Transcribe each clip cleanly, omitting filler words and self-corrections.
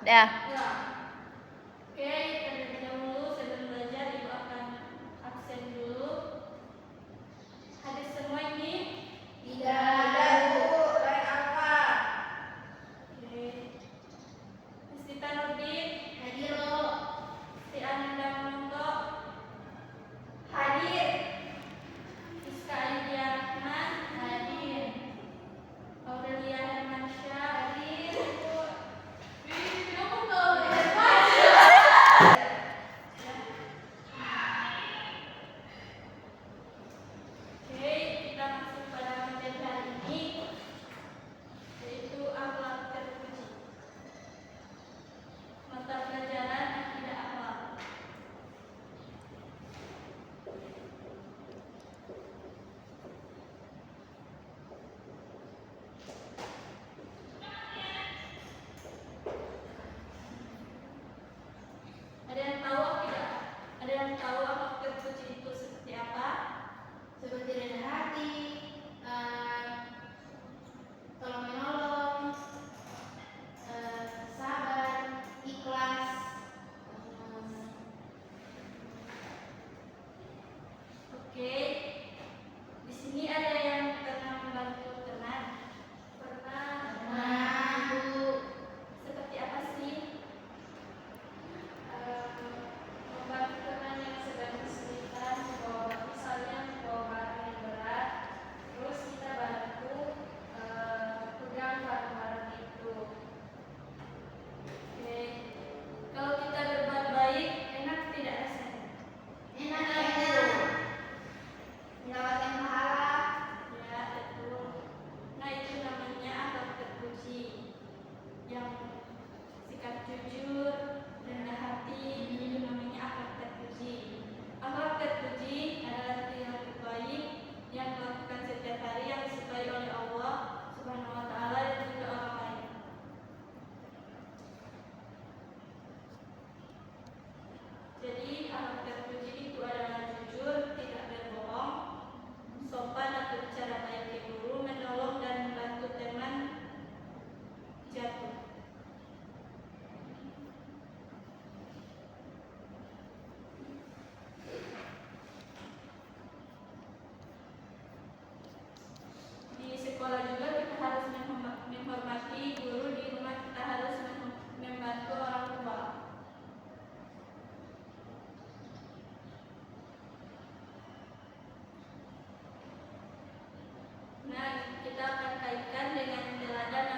Dah. Ya. Oke, terlebih dahulu sebelum belajar Ibu akan absen dulu. Hadir semua ini? Tidak, Bu. Lain apa? Oke. Mustita Nurdin, Hadir, Bu. Siti Ananda Monto, Hadir. Iska Aidia Rahman, Hadir. Aurelia Hermansyah, Hadir, Bu. Oke, kita masuk pada materi hari ini, yaitu akhlak terpuji. Mata pelajaran akidah akhlak. Ada yang tahu tidak? Ada yang tahu akhlak terpuji itu seperti apa? Seperti rendah hati, tolong menolong, sabar, ikhlas. Oke, di sini ada yang pernah membantu teman. Nah, Bu. Seperti apa sih? Membantu teman yang sedang kesulitan, misalnya membawa barang yang berat, terus kita bantu pegang barang-barang itu. Oke, kalau kita berbuat baik, enak tidak rasanya? Enak ya, Bu. Mendapatkan pahala. Ya, betul. Nah, itu namanya akhlak terpuji. Yang sikap jujur, rendah hati, itu namanya akhlak terpuji. Akhlak terpuji adalah perilaku baik yang dilakukan setiap hari yang disukai oleh Allah Subhanahu wa taala dan juga orang lain. Jadi, akhlak terpuji itu adalah jujur, tidak berbohong, sopan atau bicara baik ke guru, menolong dan membantu teman jatuh. Di sekolah juga kita harus menghormati guru, di rumah kita harus membantu orang tua. Nah, kita akan kaitkan dengan teladan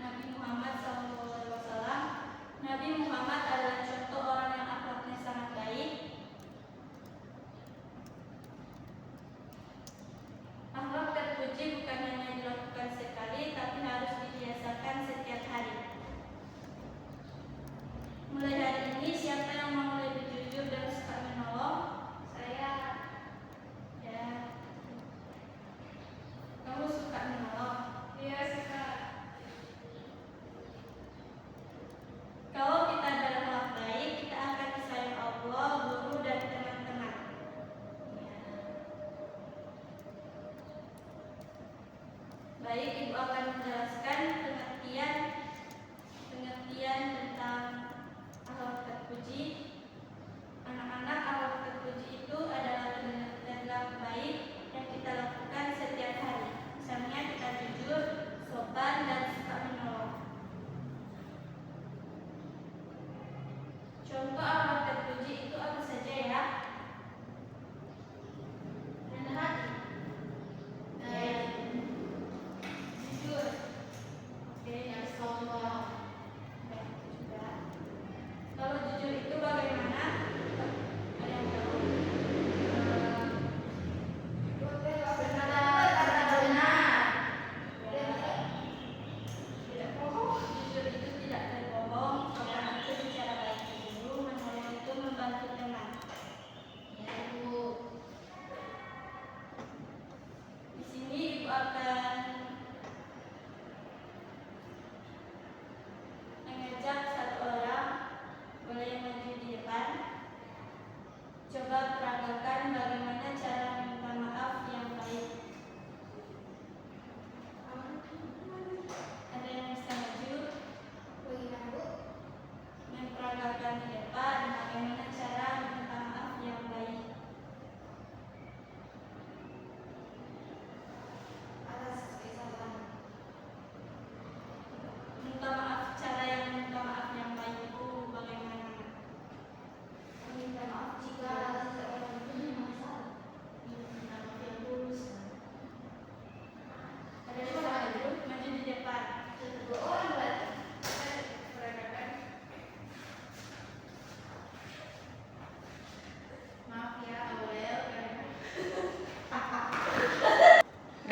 Nabi Muhammad SAW. Nabi Muhammad adalah contoh orang yang akhlaknya sangat baik. Akhlak terpuji bukan hanya dilakukan sekali, tapi harus dibiasakan setiap hari. Mulai hari ini, siapa yang mau lebih jujur dan suka menolong? Saya. Ya. Kamu suka menolong? Iya, suka. Kalau kita berakhlak baik, kita akan disayang Allah, guru, dan teman-teman. Baik, Ibu akan menjelaskan pengertian tentang akhlak terpuji. Anak-anak, akhlak terpuji itu adalah perilaku baik yang kita lakukan setiap hari. Misalnya kita jujur, sopan, dan suka menolong. Contoh akhlak terpuji itu apa saja ya? Rendah hati. Jujur. Oke, Yang sopan.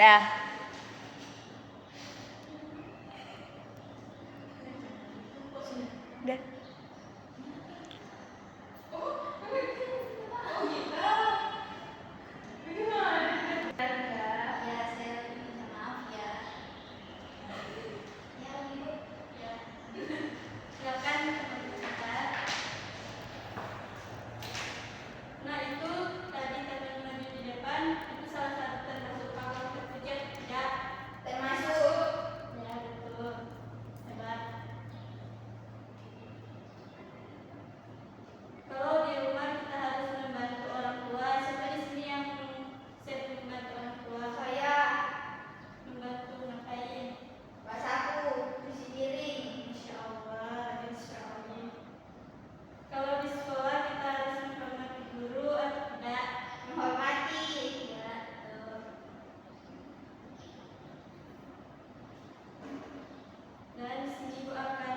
Dah. Dah. Ya, saya minta maaf ya. Ya, Ibu. Ya. Silakan teman-teman kita. Nah itu tadi teman-teman di depan itu salah satu termasuk faktor terpuji atau tidak? Termasuk. Ya betul. Hebat. Kalau di rumah kita harus membantu orang tua, siapa di sini yang sering membantu orang tua? Saya. Membantu ngapain? Pak Saku. Cuci piring. Insya Allah, rajin sekali. Kalau di sekolah kita harus menghormati guru atau tidak? Menghormati. Ya, betul. Dan di sini Ibu akan